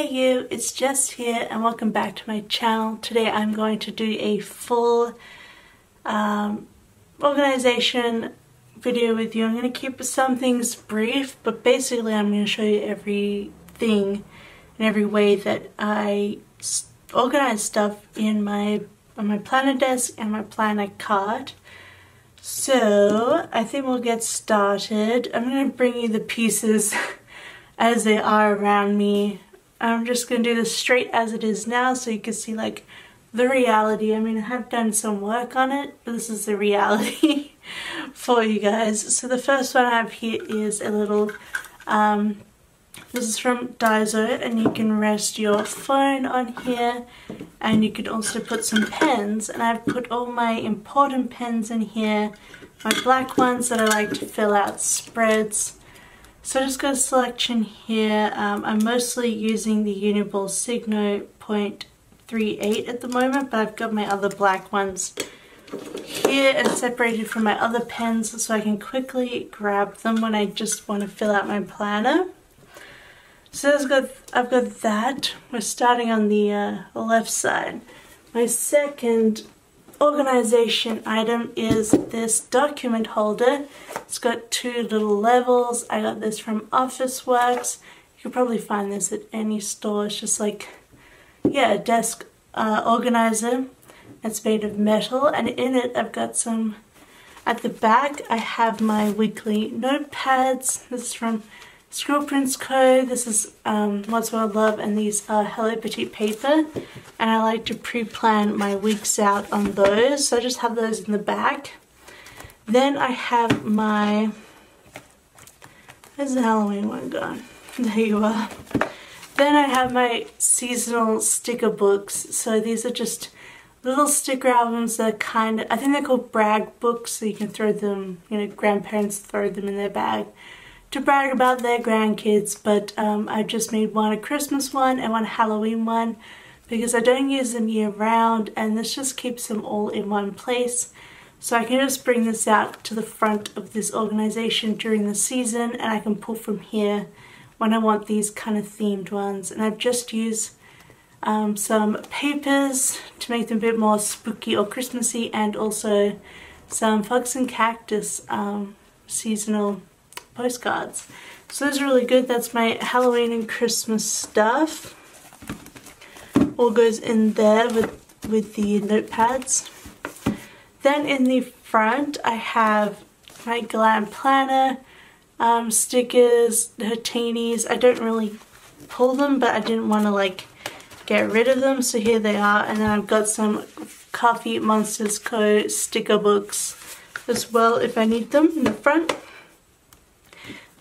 Hey you, it's Jess here and welcome back to my channel. Today I'm going to do a full organization video with you. I'm going to keep some things brief, but basically I'm going to show you everything and every way that I organize stuff on my planner desk and my planner card. So I think we'll get started. I'm going to bring you the pieces as they are around me. I'm just going to do this straight as it is now so you can see like the reality. I mean, I have done some work on it, but this is the reality for you guys. So the first one I have here is a little, this is from Daiso, and you can rest your phone on here, and you can also put some pens, and I've put all my important pens in here, my black ones that I like to fill out spreads. So I just got a selection here. I'm mostly using the Uniball Signo .38 at the moment, but I've got my other black ones here and separated from my other pens so I can quickly grab them when I just want to fill out my planner. So I've got that. We're starting on the left side. My second organization item is this document holder. It's got two little levels. I got this from Officeworks. You could probably find this at any store. It's just like, yeah, a desk organizer. It's made of metal, and in it I've got some, at the back I have my weekly notepads. This is from Scribble Prints Co. This is What's What I Love, and these are Hello Petite paper, and I like to pre-plan my weeks out on those, so I just have those in the back. Then I have my, where's the Halloween one gone? There you are. Then I have my seasonal sticker books. So these are just little sticker albums that are kind of, I think they're called brag books, so you can throw them, you know, grandparents throw them in their bag to brag about their grandkids. But I just made one a Christmas one and one Halloween one because I don't use them year round, and this just keeps them all in one place. So I can just bring this out to the front of this organization during the season, and I can pull from here when I want these kind of themed ones. And I've just used some papers to make them a bit more spooky or Christmassy, and also some Fox and Cactus seasonal postcards. So those are really good. That's my Halloween and Christmas stuff. All goes in there with the notepads. Then in the front I have my Glam Planner stickers, Hotinis. I don't really pull them, but I didn't want to like get rid of them, so here they are. And then I've got some Coffee Monsters Co. sticker books as well if I need them in the front.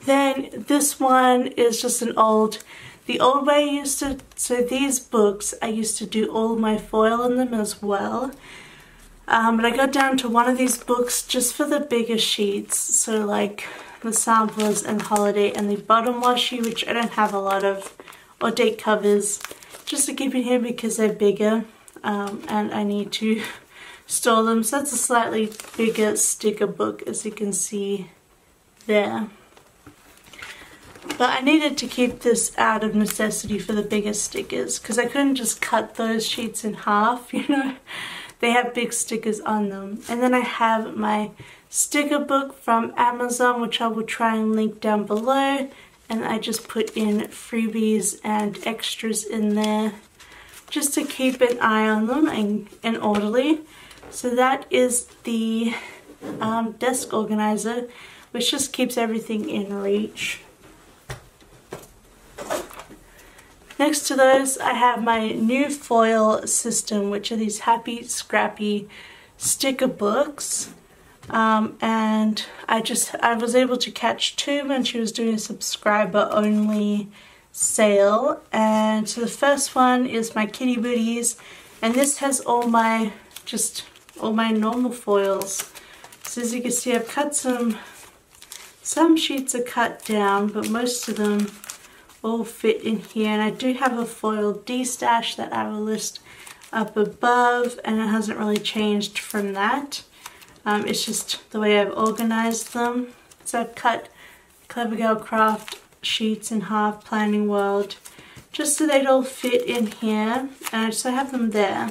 Then this one is just an old, the old way I used to, so these books I used to do all my foil in them as well. But I got down to one of these books just for the bigger sheets, so like the samplers and holiday and the bottom washi, which I don't have a lot of, or date covers, just to keep in here because they're bigger and I need to store them. So that's a slightly bigger sticker book, as you can see there. But I needed to keep this out of necessity for the bigger stickers because I couldn't just cut those sheets in half, you know. They have big stickers on them. And then I have my sticker book from Amazon, which I will try and link down below. And I just put in freebies and extras in there just to keep an eye on them and orderly. So that is the desk organizer, which just keeps everything in reach. Next to those I have my new foil system, which are these Happy Scrappy sticker books. And I was able to catch two when she was doing a subscriber only sale. And so the first one is my Kitty Booties, and this has all my normal foils. So as you can see, I've cut some sheets are cut down, but most of them all fit in here. And I do have a foil D-stash that I will list up above, and it hasn't really changed from that. It's just the way I've organized them. So I've cut Clever Girl Craft sheets in half, Planning World, just so they'd all fit in here, and I just have them there.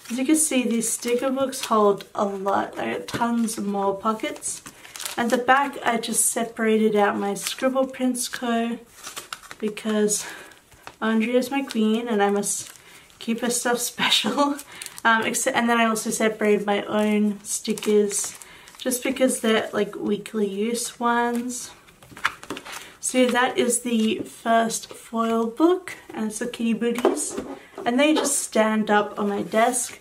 As you can see, these sticker books hold a lot. I got tons more pockets. At the back, I just separated out my Scribble Prints Co. because Andrea's my queen and I must keep her stuff special. And then I also separated my own stickers just because they're like weekly use ones. So that is the first foil book, and it's the Kitty Booties, and they just stand up on my desk.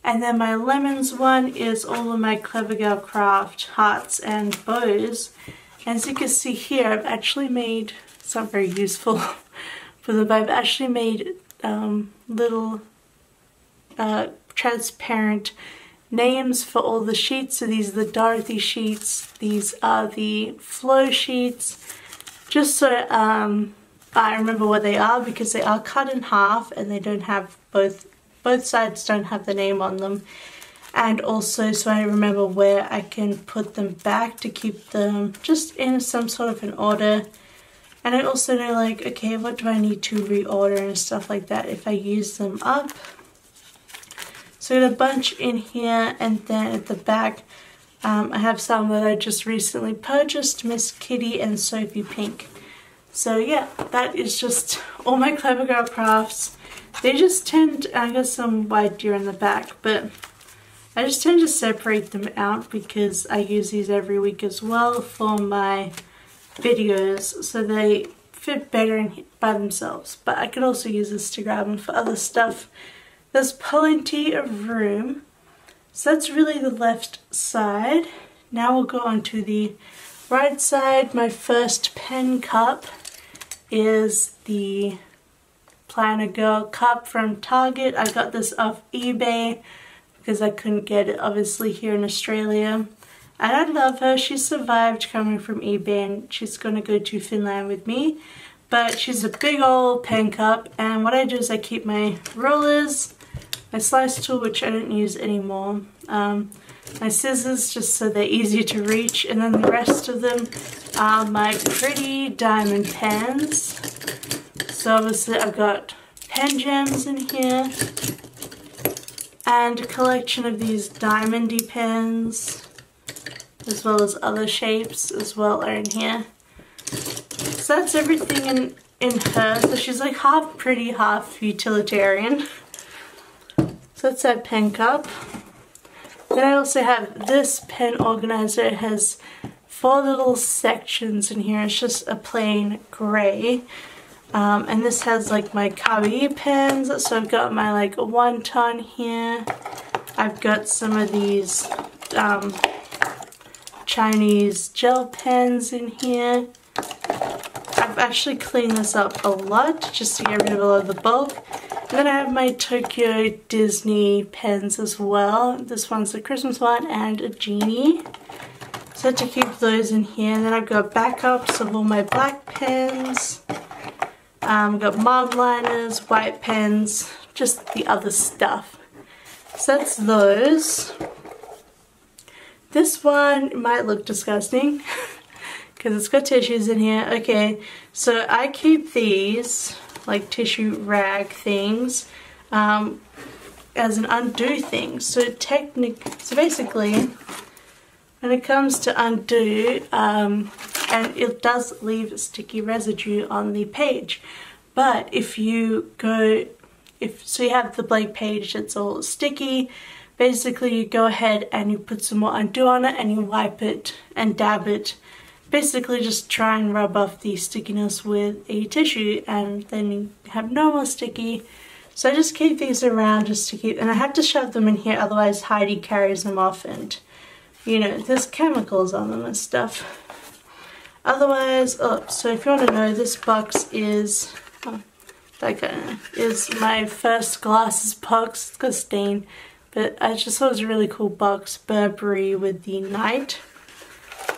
And then my lemons one is all of my Clever Girl Craft hearts and bows. And as you can see here, I've actually made, it's not very useful for them, but I've actually made little transparent names for all the sheets. So these are the Dorothy sheets, these are the Flo sheets, just so I remember what they are, because they are cut in half and they don't have both sides don't have the name on them, and also so I remember where I can put them back to keep them just in some sort of an order. And I also know, like, okay, what do I need to reorder and stuff like that if I use them up. So I got a bunch in here, and then at the back I have some that I just recently purchased, Miss Kitty and Sophie Pink. So yeah, that is just all my Clever Girl crafts. They just tend, I got some white deer in the back, but I just tend to separate them out because I use these every week as well for my videos, so they fit better in by themselves. But I could also use this to grab them for other stuff. There's plenty of room. So that's really the left side. Now we'll go on to the right side. My first pen cup is the Planner Girl cup from Target. I got this off eBay because I couldn't get it obviously here in Australia. And I love her. She survived coming from eBay and she's going to go to Finland with me. But she's a big old pen cup, and what I do is I keep my rulers, my slice tool, which I don't use anymore, my scissors just so they're easier to reach, and then the rest of them are my pretty diamond pens. So obviously I've got pen gems in here and a collection of these diamondy pens, as well as other shapes as well are in here. So that's everything in her. So she's like half pretty, half utilitarian. So that's that pen cup. Then I also have this pen organizer. It has 4 little sections in here. It's just a plain grey. And this has like my Kawaii pens. So I've got my like wonton here. I've got some of these Chinese gel pens in here. I've actually cleaned this up a lot just to get rid of a lot of the bulk. And then I have my Tokyo Disney pens as well. This one's the Christmas one and a genie. So to keep those in here. And then I've got backups of all my black pens. I've got marble liners, white pens, just the other stuff. So that's those. This one might look disgusting because it's got tissues in here. Okay, so I keep these like tissue rag things as an undo thing. So basically, when it comes to undo, and it does leave sticky residue on the page, but if you go, so you have the blank page that's all sticky. Basically, you go ahead and you put some more undo on it and you wipe it and dab it. Basically, just try and rub off the stickiness with a tissue, and then you have no more sticky. So I just keep these around just to keep, and I have to shove them in here, otherwise Heidi carries them off and, you know, there's chemicals on them and stuff. Otherwise, oh, so if you want to know, this box is, is my first glasses box. It's got a stain. But I just thought it was a really cool box, Burberry with the knight.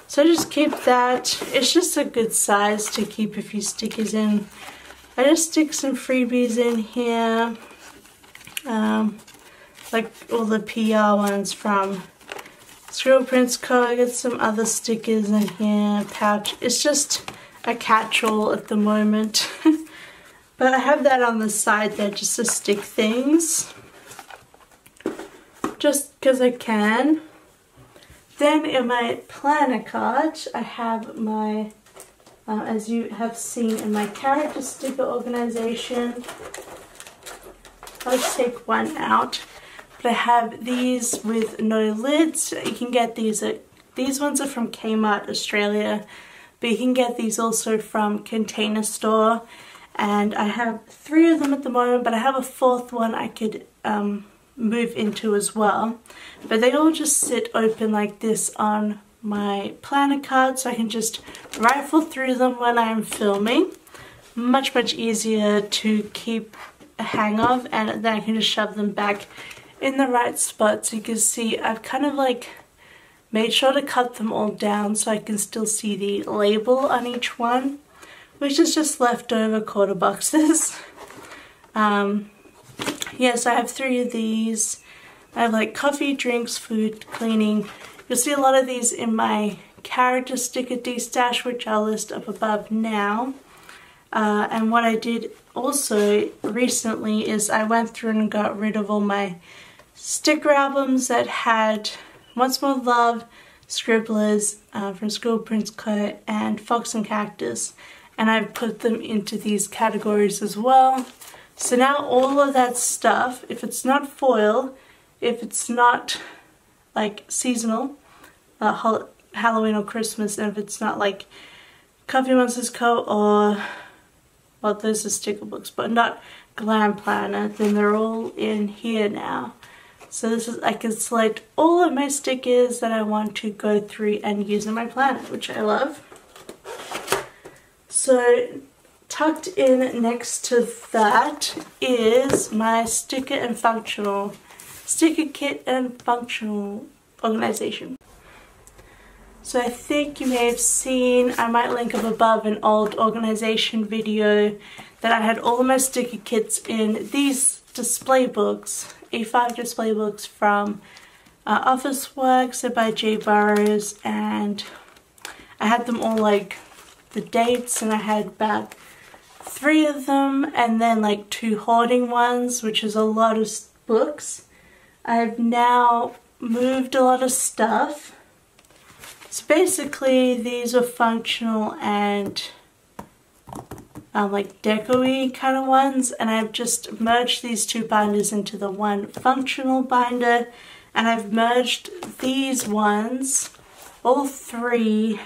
So I just keep that. It's just a good size to keep a few stickers in. I just stick some freebies in here. Like all the PR ones from Scribble Prints Co. I got some other stickers in here, pouch. It's just a catch-all at the moment. But I have that on the side there just to stick things. Just because I can. Then in my planner card, I have my, as you have seen in my character sticker organization. I'll just take one out. But I have these with no lids. You can get these at, these ones are from Kmart Australia, but you can get these also from Container Store. And I have 3 of them at the moment, but I have a 4th one I could move into as well. But they all just sit open like this on my planner card, so I can just rifle through them when I'm filming. Much easier to keep a hang of, and then I can just shove them back in the right spot. So you can see I've kind of like made sure to cut them all down so I can still see the label on each one, which is just leftover quarter boxes. Yes, I have 3 of these. I have like coffee, drinks, food, cleaning. You'll see a lot of these in my character sticker de-stash, which I'll list up above now. And what I did also recently is I went through and got rid of all my sticker albums that had Once More Love, Scribblers from Scribble Prince Co. and Fox and Cactus. And I've put them into these categories as well. So now all of that stuff, if it's not foil, if it's not like seasonal, Halloween or Christmas, and if it's not like Coffee Monsters Co. or, well, those are sticker books, but not Glam Planner, then they're all in here now. So this is, I can select all of my stickers that I want to go through and use in my planner, which I love. So tucked in next to that is my sticker kit and functional organization. So I think you may have seen, I might link up above, an old organization video that I had all of my sticker kits in these display books, A5 display books from Office Works by J. Burroughs, and I had them all like the dates, and I had about 3 of them, and then like 2 hoarding ones, which is a lot of books. I've now moved a lot of stuff. So basically these are functional and like deco-y kind of ones, and I've just merged these 2 binders into the one functional binder, and I've merged these ones, all 3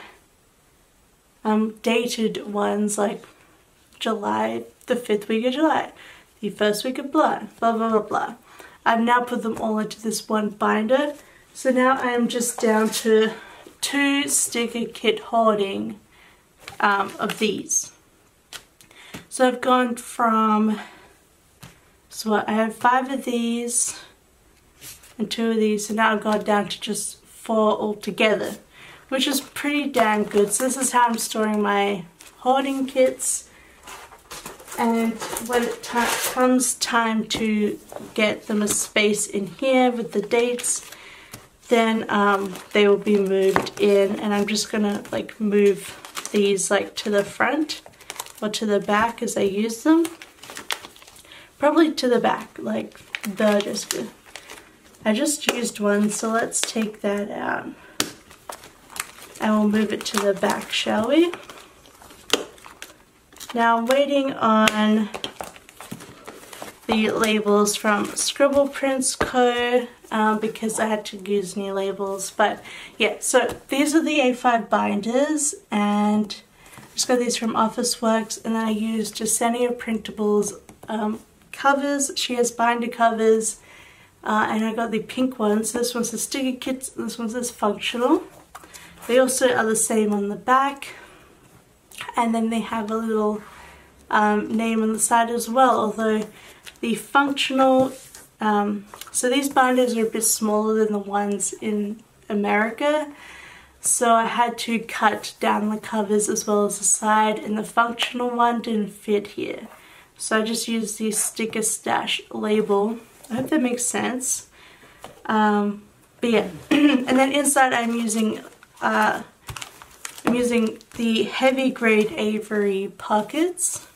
dated ones, like July, the 5th week of July, the 1st week of blah, blah, blah, blah, blah. I've now put them all into this one binder. So now I am just down to 2 sticker kit hoarding of these. So I've gone from, so I have 5 of these and 2 of these, so now I've gone down to just 4 altogether, which is pretty damn good. So this is how I'm storing my hoarding kits. And when it comes time to get them a space in here with the dates, then they will be moved in, and I'm just gonna like move these like to the front or to the back as I use them. Probably to the back, like I just used one, so let's take that out. And we'll move it to the back, shall we? Now I'm waiting on the labels from Scribble Prince Co. Because I had to use new labels. But yeah, so these are the A5 binders, and I just got these from Office Works, and then I used Jasenia Printables covers. She has binder covers, and I got the pink ones. This one's the sticker kits, this one says functional. They also are the same on the back. And then they have a little name on the side as well, although the functional, so these binders are a bit smaller than the ones in America, so I had to cut down the covers as well as the side, and the functional one didn't fit here. So I just used the sticker stash label. I hope that makes sense. But yeah, and then inside I'm using the heavy grade Avery pockets.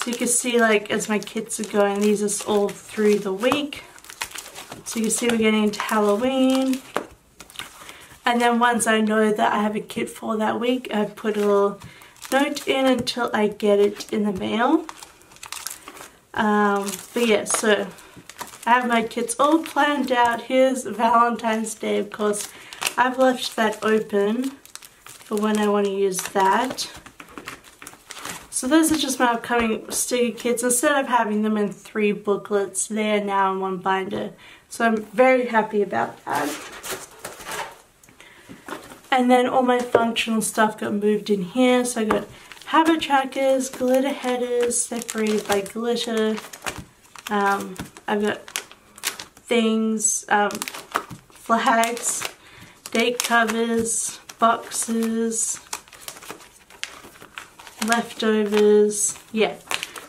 So So you can see, like, as my kits are going, these are all through the week. So you can see we're getting into Halloween. And then once I know that I have a kit for that week, I put a little note in until I get it in the mail. But yeah, so I have my kits all planned out. Here's Valentine's Day, of course. I've left that open for when I want to use that. So those are just my upcoming sticker kits. Instead of having them in 3 booklets, they are now in 1 binder. So I'm very happy about that. And then all my functional stuff got moved in here. So I got habit trackers, glitter headers separated by glitter. I've got things, flags, date covers, boxes, leftovers, yeah.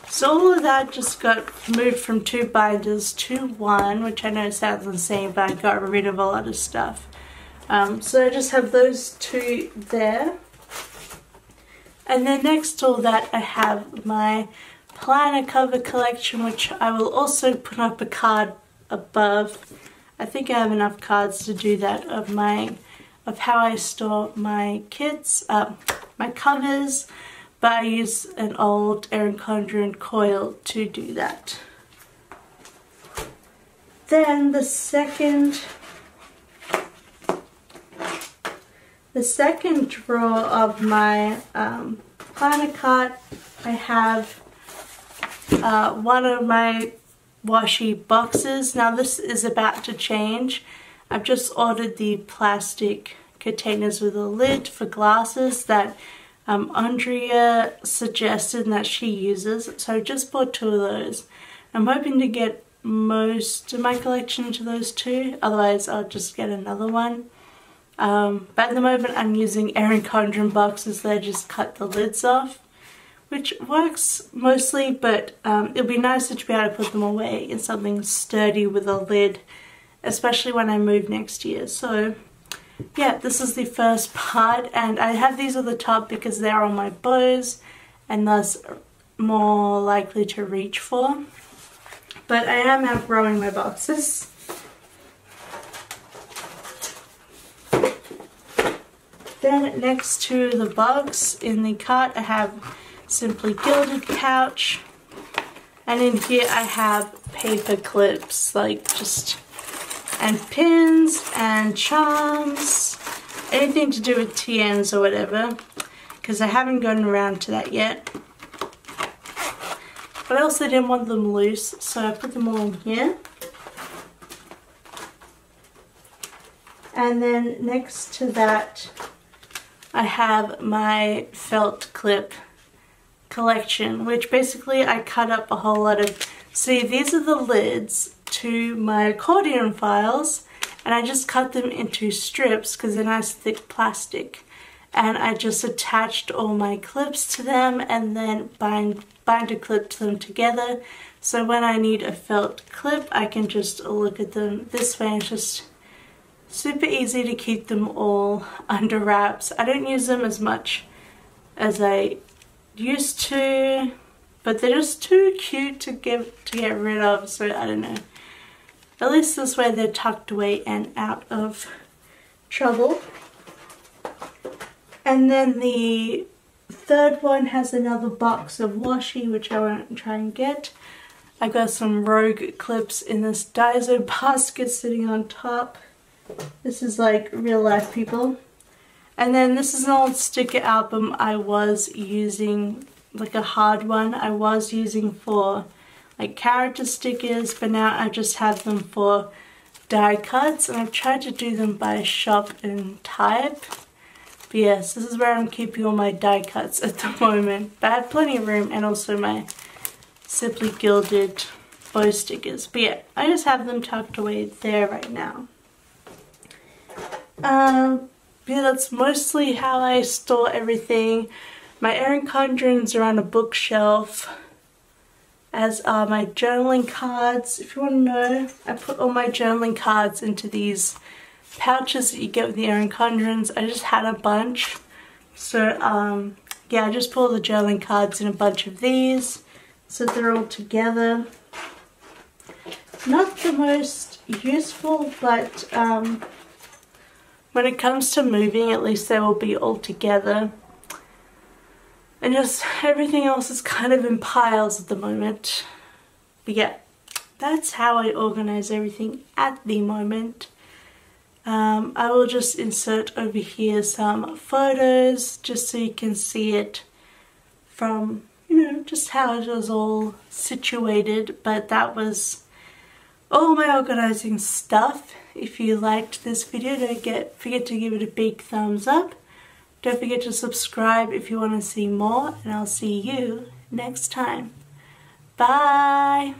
So all of that just got moved from 2 binders to 1, which I know sounds insane, but I got rid of a lot of stuff. So I just have those 2 there. And then next to all that, I have my planner cover collection, which I will also put up a card above. I think I have enough cards to do that of how I store my kits, my covers, but I use an old Erin Condren coil to do that. Then the second drawer of my planner cart, I have one of my washi boxes. Now this is about to change. I've just ordered the plastic containers with a lid for glasses that Andrea suggested and that she uses. So I just bought 2 of those. I'm hoping to get most of my collection into those 2. Otherwise I'll just get another one. But at the moment I'm using Erin Condren boxes that I just cut the lids off, which works mostly, but it'll be nicer to be able to put them away in something sturdy with a lid, especially when I move next year. So yeah, this is the first part, and I have these at the top because they're on my bows and thus more likely to reach for. But I am outgrowing my boxes. Then next to the box in the cart, I have Simply Gilded pouch, and in here I have paper clips, like and pins and charms, anything to do with TNs or whatever, because I haven't gotten around to that yet. But I also didn't want them loose, so I put them all in here. And then next to that, I have my felt clip collection, which basically I cut up a whole lot of, see, these are the lids to my accordion files, and I just cut them into strips because they're nice thick plastic, and I just attached all my clips to them and then binder clipped them together, so when I need a felt clip I can just look at them this way, and it's just super easy to keep them all under wraps. I don't use them as much as I used to, but they're just too cute to get rid of, so I don't know. At least this way they're tucked away and out of trouble. And then the third one has another box of washi, which I won't try and get. I got some Rogue clips in this Daiso basket sitting on top. This is like real life people. And then this is an old sticker album I was using, like a hard one I was using for like character stickers, but now I just have them for die cuts, and I've tried to do them by shop and type. But yes, this is where I'm keeping all my die cuts at the moment. But I have plenty of room, and also my Simply Gilded bow stickers. But yeah, I just have them tucked away there right now. Yeah, that's mostly how I store everything. My Erin Condrens are on a bookshelf, as are my journaling cards. If you want to know, I put all my journaling cards into these pouches that you get with the Erin Condrens. I just had a bunch. So yeah, I just put all the journaling cards in a bunch of these. so they're all together. Not the most useful, but when it comes to moving, at least they will be all together. And just everything else is kind of in piles at the moment. But yeah, that's how I organize everything at the moment. I will just insert over here some photos just so you can see it from, you know, just how it was all situated. But that was all my organizing stuff. If you liked this video, don't forget to give it a big thumbs up. Don't forget to subscribe if you want to see more, and I'll see you next time. Bye!